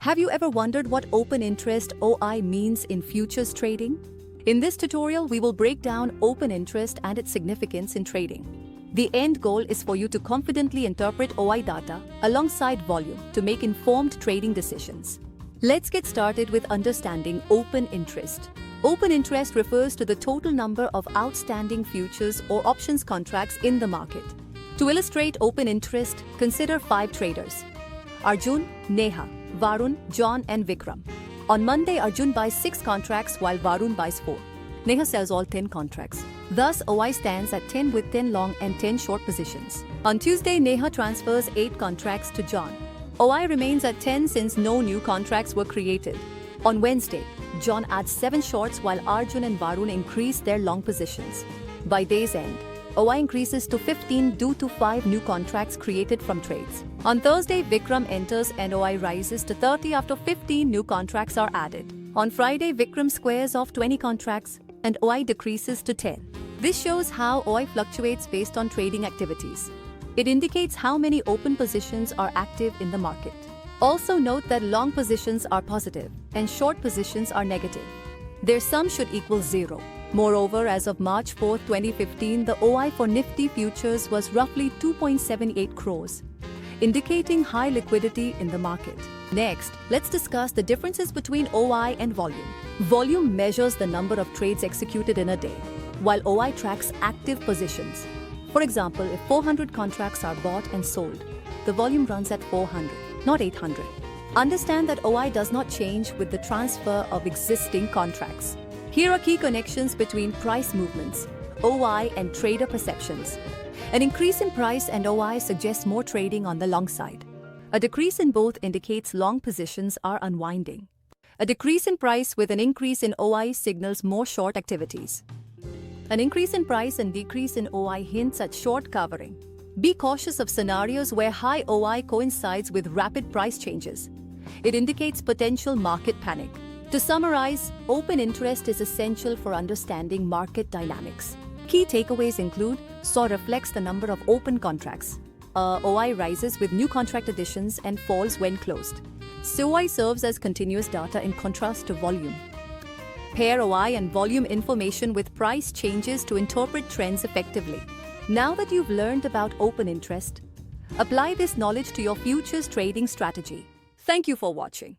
Have you ever wondered what open interest (OI) means in futures trading? In this tutorial, we will break down open interest and its significance in trading. The end goal is for you to confidently interpret OI data alongside volume to make informed trading decisions. Let's get started with understanding open interest. Open interest refers to the total number of outstanding futures or options contracts in the market. To illustrate open interest, consider 5 traders: Arjun, Neha, Varun, John and Vikram. On Monday, Arjun buys 6 contracts while Varun buys 4. Neha sells all 10 contracts. Thus, OI stands at 10 with 10 long and 10 short positions. On Tuesday, Neha transfers 8 contracts to John. OI remains at 10 since no new contracts were created. On Wednesday, John adds 7 shorts while Arjun and Varun increase their long positions. By day's end, OI increases to 15 due to 5 new contracts created from trades. On Thursday, Vikram enters and OI rises to 30 after 15 new contracts are added. On Friday, Vikram squares off 20 contracts and OI decreases to 10. This shows how OI fluctuates based on trading activities. It indicates how many open positions are active in the market. Also note that long positions are positive and short positions are negative. Their sum should equal 0. Moreover, as of March 4, 2015, the OI for Nifty futures was roughly 2.78 crores, indicating high liquidity in the market. Next, let's discuss the differences between OI and volume. Volume measures the number of trades executed in a day, while OI tracks active positions. For example, if 400 contracts are bought and sold, the volume runs at 400, not 800. Understand that OI does not change with the transfer of existing contracts. Here are key connections between price movements, OI and trader perceptions. An increase in price and OI suggests more trading on the long side. A decrease in both indicates long positions are unwinding. A decrease in price with an increase in OI signals more short activities. An increase in price and decrease in OI hints at short covering. Be cautious of scenarios where high OI coincides with rapid price changes. It indicates potential market panic. To summarize, open interest is essential for understanding market dynamics. Key takeaways include: SAW reflects the number of open contracts. OI rises with new contract additions and falls when closed. SOI serves as continuous data in contrast to volume. Pair OI and volume information with price changes to interpret trends effectively. Now that you've learned about open interest, apply this knowledge to your futures trading strategy. Thank you for watching.